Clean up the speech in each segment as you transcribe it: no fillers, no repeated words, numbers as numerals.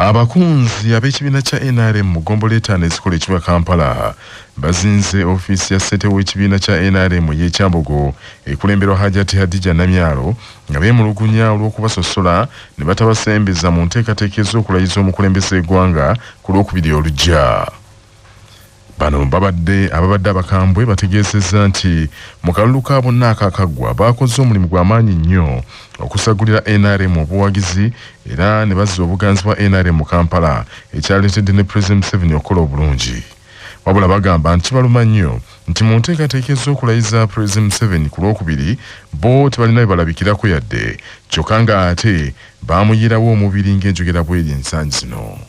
Abakunzi ab'ekibiina kya NRM mu ggombolola etaano ezikola ekibuga Kampala bazinze ofiisi ya ssentebe w'ekibiina kya NRM y'ekyambogo ekulemberwa Hajati Hadija Namyalo nga beemulugunya olw'okubasosola ne batabasembeza mu nteekateeka ez'okulayiza omukulembeze w'eggwanga ku Lwokubiri olujja. Bano ababadde abakambwe bategeezezza nti mu kalulu ka bonna akakaggwa baakoze omulimu gw'amaanyi nnyo okusagulira NRM obuwagizi era ne bazza obuganzi bwa NRM mu Kampala ekyaleetedde ne President Museveni okukola obulungi. Wabula bagamba nti kibaluma nnyo nti mu nteekateeka ez'okulayiza President Museveni ku Lwokubiri bo tebalina balabikirako yadde kyokka ng'ate baamuyirawo omubiri ng'enjogera bw'eri ensangi zino.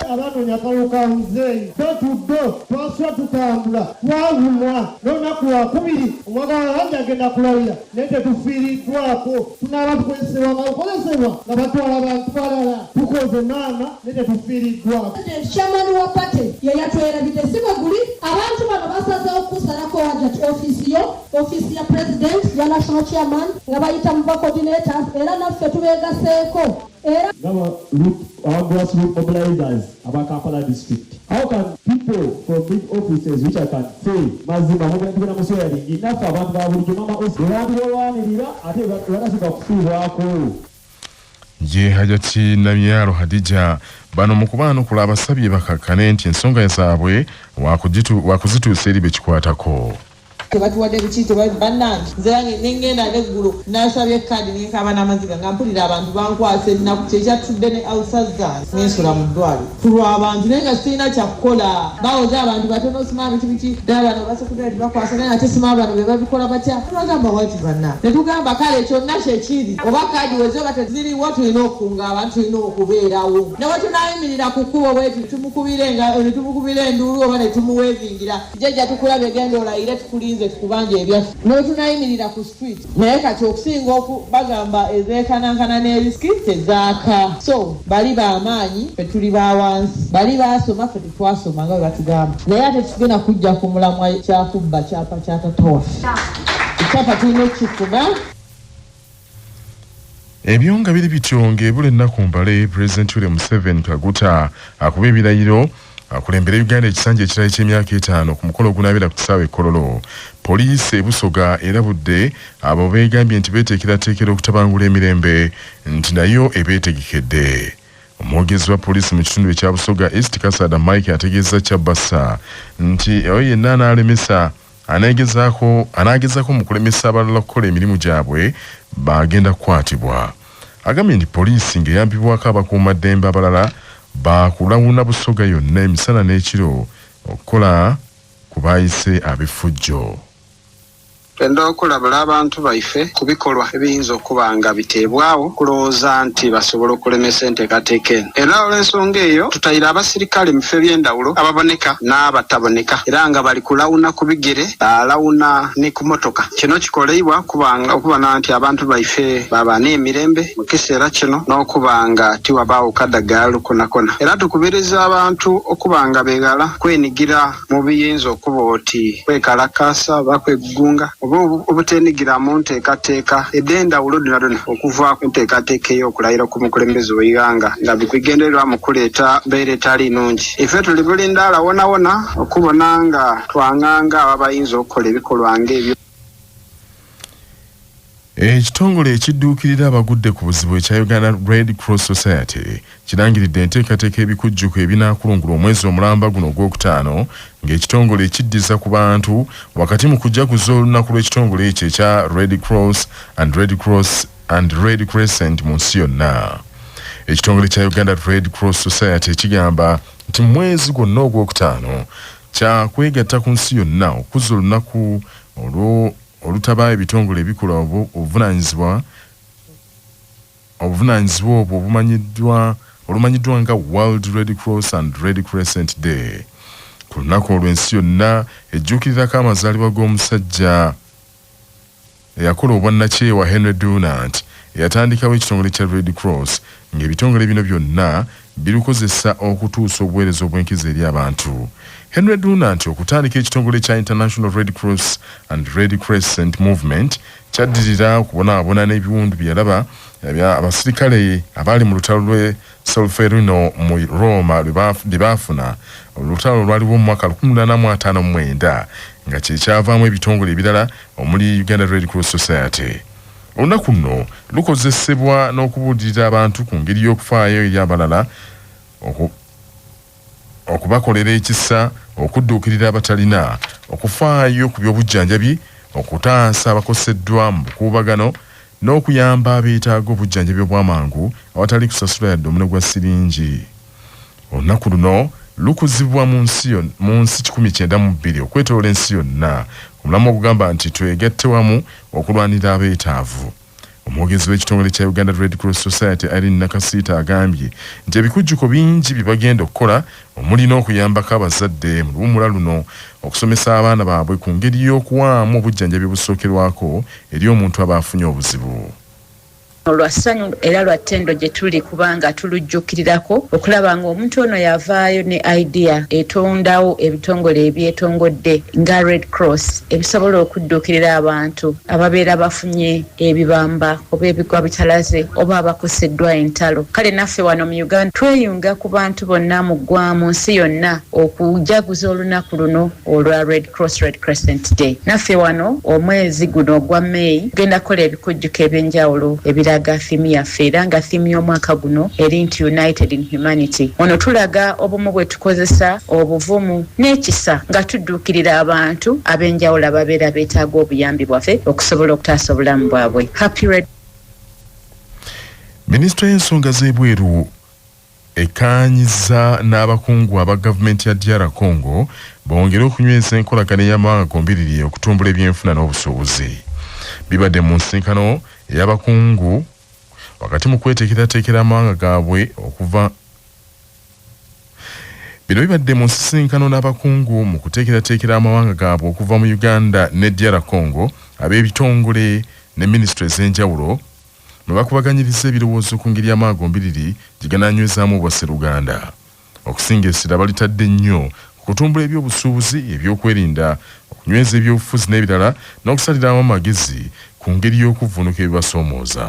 Abanonya kaluka mzeyi tutuddo twaswa tutambula twawulwa n'olunaku lwakubiri omwagala wange agenda kulayira naye tetufiiriddwako tunaaba tukozesebwa nga lukozesebwa nga batwala abantu balala tukoze maama naye tetufiiriddwako. Chairman wa pate yeyatwerabidde si bwe guli abantu bano basazeewo kusalako Hajati ofiisi ya president ya national chairman nga bayita mu coordinators era naffe tubeegaseeko era our grassroots mobilizers about Kampala district. How can people from big offices, which I can say, mazima mugenda muswali enough abantu babulijjo mama osi olwanirira ate bakasuka kufiibwako. Ye Hajati Namyalo Hadija bano mu kubaanukula abasabye bakakkane nti ensonga zaabwe wakuzituusa eri bekikwatako. Tebatuwadde biki bannange nzerange nengenda neggulu nasabye kadi nenkaba n'amaziga nga mpulira abantu bankwasa ennaku kyekyatudde ne Alsazars nensula mu ddwaliro tulwa abantu naye nga sirina kyakukola bawoza abantu batono osima biki ddala bano basekudde bakwasa naye ate sima bano be babikola batya tubagamba wati banna ne tugamba kale kyonna kyekiri oba kadi wezo bateziriwo tulina okunga abantu tulina okubeerawo ne wetunaayimirira ku kkubo bweti tumukubira enduulu oba ne tumuweevingira jjajja tukulaba egenda olayire tukulinze kubanja ebyaffe n'otunayimirira ku street naye kati okusinga bagamba ezeekanankana n'erisiki tezaaka so bali b'amaanyi ffe tuli ba wansi bali baasoma ffe tetwasoma nga bwe batugamba naye ate tugenda kujja ku mulamwa kyakubba kyapa kya tata waffe ekyapa tulina okukifuna. Ebyo nga biri bityo ng'ebula ennaku mbale Pulezidenti Yoweri Museveni Kaguta akuba ebirayiro akulembera Uganda ekisanja ekirala ky'emyaka 5 ku mukolo ogunaabira ku kisaawe Kololo. Poliisi ebusoga erabudde abo beegambye nti beeteekerateekera okutabangula emirembe nti nayo ebeetegekedde. Omwogezi wa poliisi mu kitundu ekya Busoga East Kasada Mike ategeeza Kyabassa nti oyo yenna anaalemesa anaagezaako mu kulemesa abalala okukola emirimu gyabwe bagenda kukwatibwa. Agambye nti poliisi ng'eyambibwako abakuumaddembe abalala bakulawuna Busoga yonna emisana n'ekiro okukola ku baayise ab'effujjo. Twenda okulabula abantu baife ku bikolwa ebiyinza okuba nga biteebwawo kulowooza nti basobola okulemesa enteekateeka eno. Era olw'ensonga eyo tutayira abasirikale mu bifo eby'endawulo ababoneka n'abataboneka era nga bali kulawuna ku bigere balawuna ne ku motoka. Kino kikoleibwa okubona nti abantu baife baba n'emirembe mu kiseera kino n'okuba nga tiwabaawo kadagaalu konakona. Era tukubiriza abantu okuba nga beegala kwenigira mu biyinza okuba oti kwekalakaasa bakwegunga obutenigira mu nteekateeka ed'endawulo donna okuva ku nteekateeka ey'okulayira ku mukulembeze w'eggwanga nga bikugendererwa mu kuleeta mbeera etali nnungi. Ife tuli bulindaala wonawona okubona nga twanganga ababayinza okukola ebikolwa ng'ebyo. Ekitongole ekidduukirira abagudde ku buzibu ekya Uganda Red Cross Society kirangiridde enteekateeka ebikujjuko ebinaakulungula omwezi omulamba guno ogwokutaano ng'ekitongole ekiddiza ku bantu wakati mu kujaguza olunaku lw'ekitongole ekyo ekya Red Cross and Red Crescent mu nsi yonna. Ekitongole kya Uganda Red Cross Society kigamba nti mu mwezi gwonna ogwokutaano kya kwegatta ku nsi yonna okuzza olunaku olutaba ebitongole ebikola obuvunaanyizibwa obwo olumanyiddwa nga World Red Cross and Red Crescent Day. Ku lunaku olw'ensi yonna ejjuukirirako amazaalibwa g'omusajja eyakola obwannakyewa Henry Dunant eyatandikawo ekitongole kya Red Cross ng'ebitongole bino byonna birukozesa okutuusa obuweereza obw'enkizo eri abantu. Henry Dunant okutandika ekitongole kya International Red Cross and Red Crescent Movement kyaddirira okubonaabona n'ebiwundu bye yalaba abasirikale abali mu lutalo lwe Solferino mu Roma libafuna olutalo lwaliwo mu mwaka 1859 nga kyavaamu ebitongole ebirala omuli Uganda Red Cross Society. Olunaku luno lukozesebwa n'okubuulirira abantu ku ngeri y'okufaayo eri abalala okubakolera ekisa, okudduukirira abatalina, okufaayo ku by'obujjanjabi, okutaasa abakoseddwa mu bukuubagano, n'okuyamba abeetaaga obujjanjabi obw'amangu awatali kusasula yadde omune gwa siringi. Olunaku luno lukuzibwa mu nsi 1992 okwetoola ensi yonna, omulamu okugamba nti twegatte wamu okulwanira abeetaavu. Omwogezi w'ekitongole kya Uganda Red Cross Society Irene Nakasita agambye nti ebikujjuko bingi bye bagenda okukola omuli n'okuyambako abazadde mu luwummula luno okusomesa abaana baabwe ku ngeri y'okuwaamu obujjanjabi busookerwako eri omuntu aba afunye obuzibu. Lwa ssanyu era lwa ttendo gye tuli kubanga tulujjukirirako okulaba ng'omuntu ono yavaayo ne idea etondawo ebitongole ebyetongodde nga Red Cross ebisobola okudduukirira abantu ababeera bafunye ebibamba oba ebigwa bitalaze oba abakoseddwa entalo. Kale naffe wano mu Uganda tweyunga ku bantu bonna mu ggwamu nsi yonna okujaguza olunaku luno olwa Red Cross Red Crescent Day. Naffe wano omwezi guno ogwa May genda kukola ebikujjuko ebyenjawulo ebiraga theme yaffe era nga theme y'omwaka guno eri nti United in Humanity. Ono tulaga obumu bwe tukozesa obuvumu n'ekisa nga tudduukirira abantu ab'enjawulo ababeera beetaaga obuyambi bwaffe okusobola okutaasa obulamu bwabwe. Happy Red. Minisitule y'ensonga z'ebweru ekaanyiza n'abakungu aba gavumenti ya DR Congo bongere okunyweza enkolagana y'amawanga gombiriri okutumbula ebyenfuna n'obusuubuzi. Bibadde mu nsinkano ey'abakungu wakati mu kweteekerateekera amawanga gaabwe okuva bino bibadde mu nsisinkano n'abakungu mu kuteekerateekera amawanga gaabwe okuva mu Uganda ne DR Congo ab'ebitongole ne minisitule ez'enjawulo mwe bakubaganyiriza ebirowoozo ku ngeri y'amawanga gombiriri gigananywezaamu obwasseruganda. Okusingisira balitadde nnyo ku kutumbula ebyobusuubuzi, ebyokwerinda, okunyweza ebyobufuzi n'ebirala n'okusaliramu amagezi ku ngeri y'okuvvuunuka ebibasoomooza.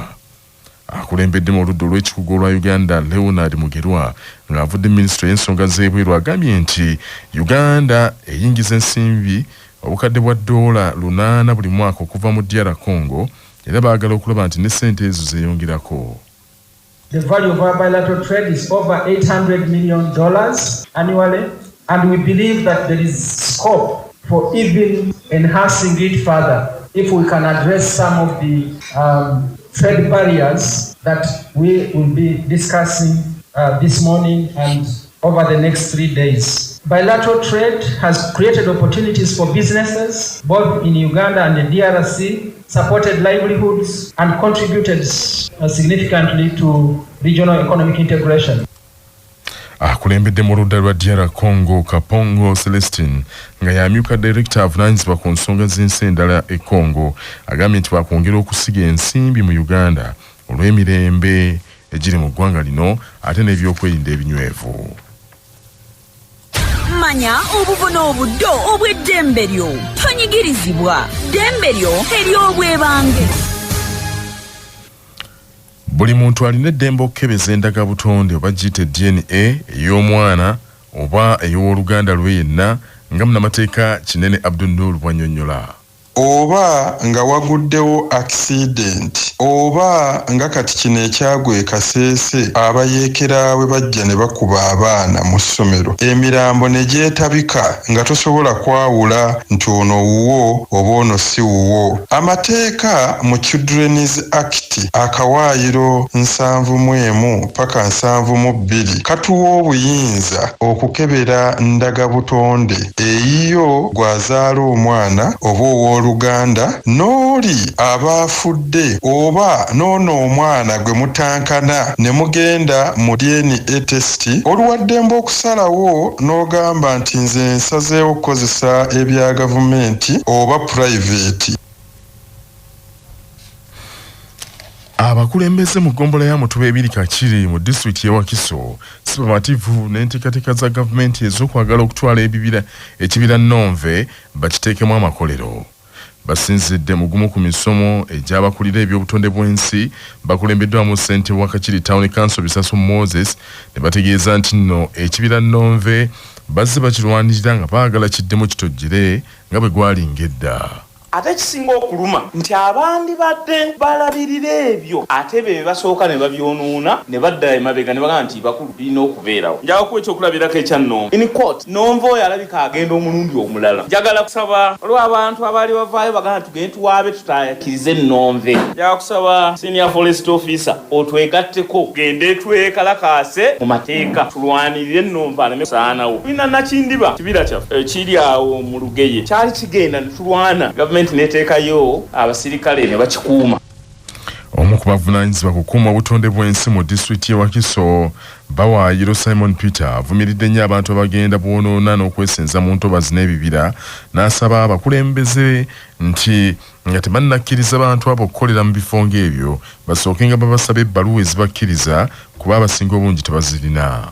Akulembedde mu oludda olw'ekikugu olwa Uganda Leonard Mugerwa ng'avudde minisitule y'ensonga z'ebweru agambye nti Uganda eyingiza ensimbi obukadde bwa $800 buli mwaka okuva mu DR Congo era baagala okulaba nti ne ssente ezo zeeyongerako. The value of our bilateral trade is over $800 million annually, and we believe that there is scope for even enhancing it further if we can address some of the trade barriers that we will be discussing this morning and over the next 3 days. Bilateral trade has created opportunities for businesses both in Uganda and the DRC, supported livelihoods, and contributed significantly to regional economic integration. Akulembedde mu ludda lwa DR Congo Kapongo Celestine nga yamyuka director avunanyizibwa ku nsonga z'ensi endala e Congo agambye nti bakwongera okusiga ensimbi mu Uganda olw'emirembe egiri mu ggwanga lino ate n'ebyokwerinda ebinywevu. Manya obuvuna obuddo obw'eddembe lyo tonyigirizibwa ddembe lyo ery'obwebange. Buli muntu alina eddembe okukebeza endagabutonde oba giyite DNA ey'omwana oba ey'owooluganda lwe yenna nga munnamateeka Kinene Abdul Nur bw'annyonnyola. Oba nga waguddewo accident oba nga kati kino ekyagwa Kasese abayeekera bwe bajja ne bakuba abaana mu ssomero emirambo ne gyetabika nga tosobola kwawula nti ono wuwo oba ono si wuwo. Amateeka mu Children's Act akawaayiro 71 paka 72 katuwa obuyinza okukebera ndagabutonde eyiyo gwazaala omwana oba Luganda noli abafudde oba nono omwana gwe mutankana ne mugenda mu DNA test oluwaddembe okusalawo n'ogamba nti nze nsazeewo okukozesa ebya gavumenti oba private. Abakulembeze mu ggombolola ya Mutuba ebiri Kakiri mu disitulikiti y'e Wakiso si bamativu n'enteekateeka za gavumenti ez'okwagala okutwala ekibira Nonve bakiteekemu amakolero. basinzidde mugumu ku misomo egy'abakulira ebyobutonde bw'ensi bakulembeddwamu ssentebe wa Kakiri Town Council Bisasu Moses ne bategeeza nti nno ekibira Nonve bazze bakirwanirira nga baagala kiddemu kitojjere nga bwe gwalinga edda. Ate kisinga okuluma nti abandi badde balabirira ebyo ate be basooka ne babyonuuna ne badda emabega ne bagamba nti bakulu birina okubeerawo. Njagala kuwa ekyokulabirako ekya Nonve. In court, Nonve oyo alabika agenda omulundi omulala. Njagala kusaba olw'abantu abaali bavaayo bagamba tugende tuwaabe tutaakirize Nonve. Njagala kusaba senior forest officer otwegatteko gende twekalakaase mu mateeka tulwanirire Nonve aleme kusaanawo. Tulina Nakindiba kibira kyaffe kiri awo mu Lugeye kyali kigenda ne tulwana neteekayo abasirikale ne bakikuuma. Omu ku bavunaanyizibwa kukuuma obutonde bw'ensi mu disitulikiti y'e Wakiso Bawaayiro Simon Peter avumiridde nnyo abantu abagenda bwonoona n'okwesenza mu ntobazi n'ebibira n'asaba abakulembeze nti nga tebannakkiriza bantu abo okukolera mu bifo ng'ebyo basooke nga babasaba ebbaluwa ezibakkiriza kuba abasinga obungi tebazirina.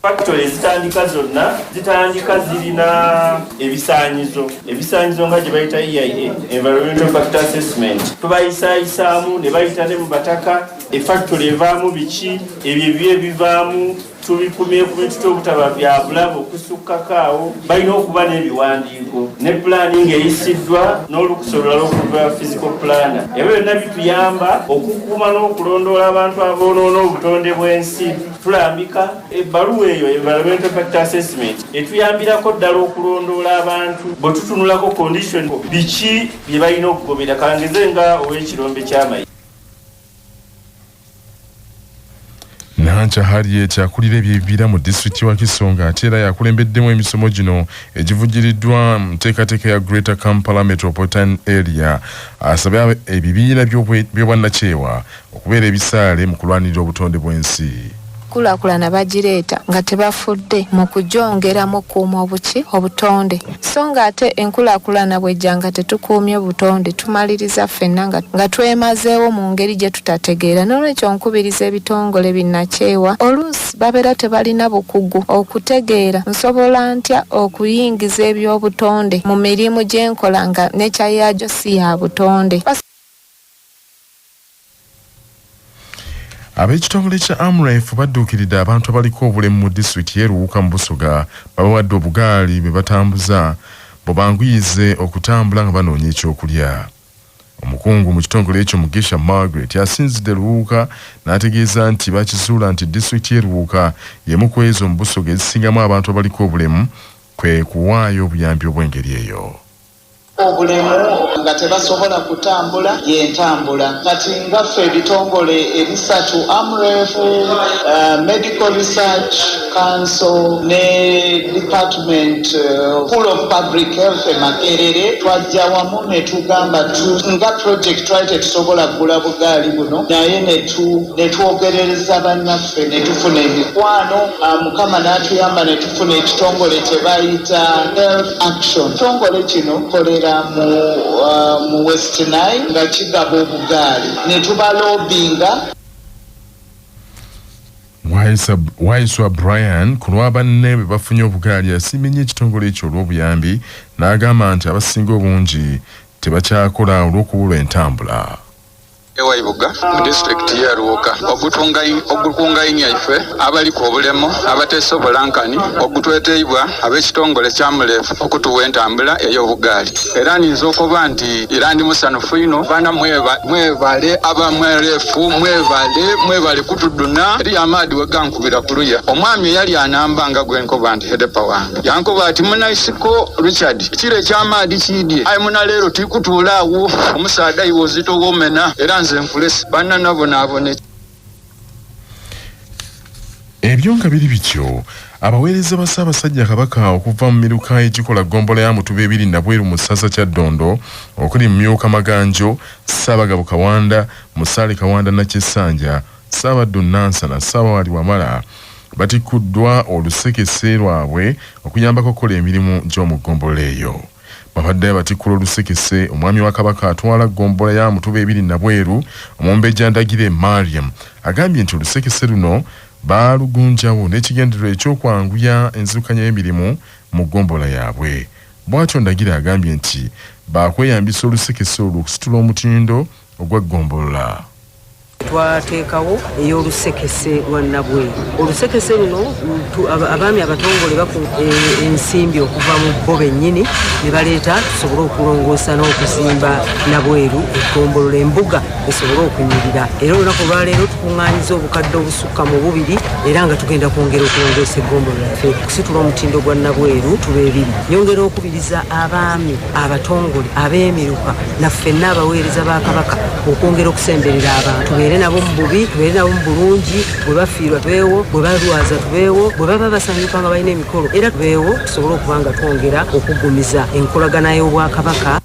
Factory zitandika zonna zitandika zirina ebisaanyizo nga gye bayita EIA, Environmental Impact Assessment. Tubayisaayisaamu ne bayita ne mu bataka efactory evaamu biki ebyo ebivaamu tubikumye ku bintu by'obutaba bya bulabu okusukkakaawo balina okuba n'ebiwandiiko ne planning eyisiddwa n'olukusa olulala okuva physical planner. Ebyo byonna bituyamba okukuuma n'okulondoola abantu aboonoona obutonde bw'ensi. Tulambika ebbaluwa eyo Environmental Impact Assessment etuyambirako ddala okulondoola abantu bwe tutunulako condition biki bye balina okugobera kalangeze nga ow'ekirombe ky'amazzi. Nancha Harriet akulira ebyebibira mu disitulikiti wa Kisonga ate era yakulembeddemu emisomo gino egivujjiriddwa mu nteekateeka ya Greater Kampala Metropolitan Area asabye ebibiina by'obwannakyewa okubeera ebisaale mu kulwanirira obutonde bw'ensi. Kulaakulana bagireeta nga tebafudde mu kujongera mu kuuma obutonde so nga ate enkulaakulana bwejja nga tetukuumye obutonde tumaliriza ffenna nga twemazeewo mu ngeri gye tutategeera. N'olwekyo nkubiriza ebitongole binnakyewa oluusi babeera tebalina bukugu okutegeera nsobola ntya okuyingiza ebyobutonde mu mirimu gy'enkola nga nekya yaagyo si ya butonde. Ab'ekitongole kya Amref badduukiridde abantu abaliko obulemu mu disitulikiti y'e Luwuka mu Busoga babawadde obugaali be batambuza bubanguyize okutambula nga banoonya ekyokulya. Omukungu mu kitongole ekyo Mugisha Margaret yasinzidde Luwuka n'ategeeza nti bakizuula nti disitulikiti y'e Luwuka y'emu ku ezo mu Busoga ezisingamu abantu abaliko obulemu kwe kuwaayo obuyambi obw'engeri eyo. Obulemu nga tebasobola kutambula y'entambula kati ngaffe ebitongole ebisatu Amref, Medical Research Council ne Department Full of Public Health Makerere twajja wamu ne tugamba nga project twali tetusobola kugula bugaali buno naye ne twogerereza bannaffe ne tufuna emikwano Mukama n'atuyamba ne tufuna ekitongole kye bayita Health Action. Ekitongole kino kolera mu West Nile nga kigaba obugaali ne tubalobinga. Waiswa Brian ku lwa banne be bafunye obugaali asiimye ekitongole ekyo olw'obuyambi n'agamba nti abasinga obungi tebakyakola olw'okubulwa entambula. Ewa Ibuga mu district ya Luwuka ogukungayinya ife abaliko obulemu abateesobola nkani ogutweteibwa ab'ekitongole kya Amref okutuwa entambula ey'obugaali. Era nninza okuba nti era ndi musanufu ino baana mwebale ab'Amref mwebale kutuduna eri amaadi we gankubira ku luya. Omwami eyali anambanga gwenkoba nti hedepa wange yankoba ati munaisiko Richard ekiro eky'amaadi kiidye ayi muna leero tikutuulaawo omusaada iwe ozito womena era ebyo nga biri bityo abaweereza ba Ssaabasajja Kabaka okuva mu miruka egikola ggombolola ya Mutuba 2 Nabweru mu ssasa kya Ddondo okuli Myuka Maganjo, Ssaabagabo Kawanda, Musaale Kawanda Nakyesanja, Ssaabaddu Nansana, Ssaabawali Wamala batikuddwa olusekese lwabwe okuyambako okukola emirimu gy'omu ggombolola eyo. Babadde batikula olusekese omwami wa Kabaka atwala ggombolola ya Mutuba 2 Nabweru Omumbejja Ndagire Mariam agambye nti olusekese luno baalugunjawo n'ekigendererwa eky'okwanguya enzirukanya y'emirimu mu ggombolola yaabwe. bw'atyo Ndagira agambye nti bakweyambisa olusekese olw'okusitula omutindo ogw'eggombolola. Twateekawo ey'olusekese lwa Nabweru. Olusekese luno abaami abatongole ensimbi okuva mu bo bennyini ne baleeta tusobole okulongoosa n'okuzimba Nabweru eggombolola embuga esobole okunyirira. Era olunaku olwaleero tukuŋŋaanyiza obukadde obusukka mu 2 era nga tugenda kwongera okulongoosa eggombolola yaffe okusitula omutindo gwa Nabweru tubeebiri. Nyongera okubiriza abaami abatongole ab'emiruka naffe n'abaweereza ba Kabaka okwongera okusemberera abantu. Tubeere nabo mu bubi, tubeere nabo mu bulungi, bwe bafiirwa tubeewo, bwe balwaza tubeewo, bwe baba basanyuka nga balina emikolo era tubeewo tusobole okuba nga twongera okuggumiza enkolagana y'Obwakabaka.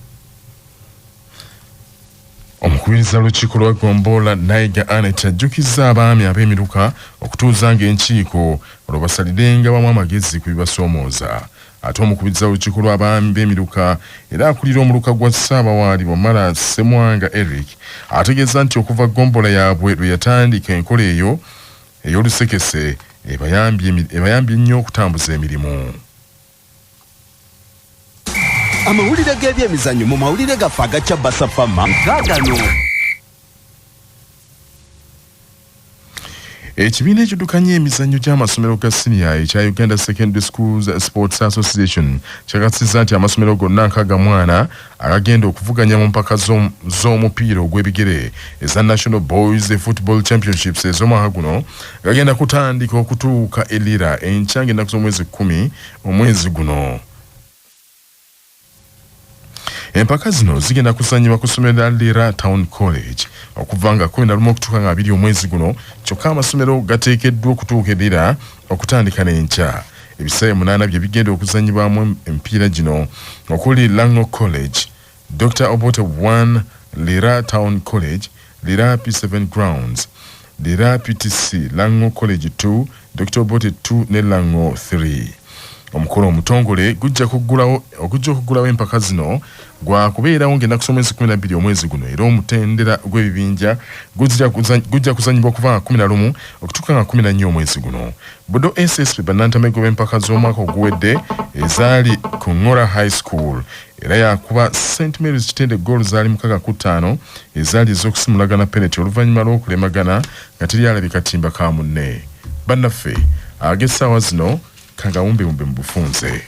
Omukubiriza olukiiko lwa Gombola Naiga Anet ajjukizza abaami ab'emiruka okutuuzanga enkiiko olwo basalirenga bamu amagezi ku bibasoomooza. Ate omukubiriza olukiiko lw'abaami b'emiruka era akulira omuluka gwa Ssaabawaali Wamala Ssemwanga Eric ategeeza nti okuva Gombola yaabwe lwe yatandika enkola eyo ey'olusekese ebayambye nnyo okutambuza emirimu. Amawulire g'ebyemizannyo mu mawulire gaffe agacya Basafama gaagano. Ekibiina ekiddukanya emizannyo gy'amasomero ga siniya ekya Uganda Secondary Schools Sports Association kyakasizza nti amasomero gonna 60 agagenda okuvuganya mu mpaka z'omupiira ogw'ebigere eza National Boys Football Championships ez'omwaka guno gagenda kutandika okutuuka Elira enkyange ennaku z'omwezi 10 omwezi guno. Empaka zino zigenda kusanyibwa ku ssomero lya Lira Town College okuva nga 11 okutuuka nga 2 omwezi guno, kyokka amasomero gateekeddwa okutuuka Lira okutandika n'enkya. Ebisaawe 8 bye bigenda okuzanyibwamu empiira gino okuli Lango College, Dr. Obote 1, Lira Town College, Lira P7 Grounds, Lira PTC, Lango College 2, Dr. Obote 2 ne Lango 3. Omukolo omutongole gujja okuggulawo empaka zino gwa kubeerawo ng'ennaku z'omwezi 12 omwezi guno era omutendera gw'ebibinja gujja kuzanyibwa okuva nga 11 okutuuka nga 14 omwezi guno. Bodo SSP bannantamego b'empaka z'omwaka oguwedde ezaali ku Ngora High School era yakuba St. Mary's Kitende goal zaali 6-5 ezaali ez'okusimulagana penalty oluvannyuma lw'okulemagana nga teryalabika katimba ka munne. Bannaffe ag'essaawa zino kangawumbe mu bufunze.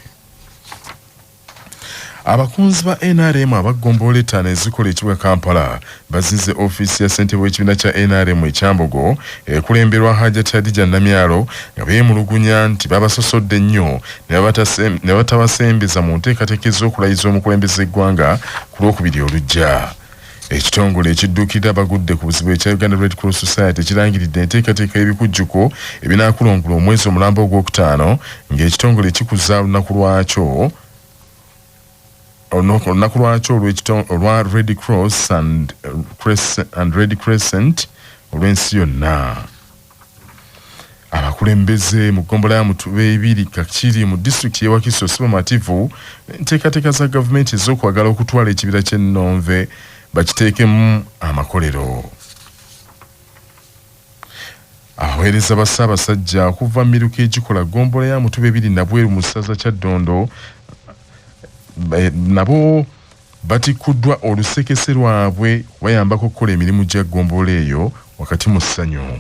Abakunzi ba NRM abagombola ettaano ezikola ekibuga Kampala bazinze ofiisi ya ssentebe w'ekibiina kya NRM ekyambogo ekulemberwa Hajjati Hadija Namyalo nga beemulugunya nti babasosodde nnyo ne batabasembeza mu nteekateeka ez'okulayiza omukulembeze eggwanga ku Lwokubiri olujja. Ekitongole ekidduukirira abagudde ku buzibu ekya Uganda Red Cross Society kirangiridde enteekateeka y'ebikujjuko ebinaakulongula omwezi omulambo ogwokutaano ng'ekitongole kikuza olunaku lwakyo olwa Red Cross and Red Crescent olw'ensi yonna. Abakulembeze mu ggombolola ya Mutube 2 Kakiri mu disitulikiti y'e Wakiso si bamativu enteekateeka za gavumenti ez'okwagala okutwala ekibira ky'Ennomve bakiteekemu amakolero. Abaweereza ba Ssaabasajja okuva Miruka egikola ggombolola ya Mutube 2 Nabweru mu ssaza Kyaddondo nabo batikuddwa olusekese lwabwe bayambako okukola emirimu gya ggombolola eyo wakati mu ssanyu.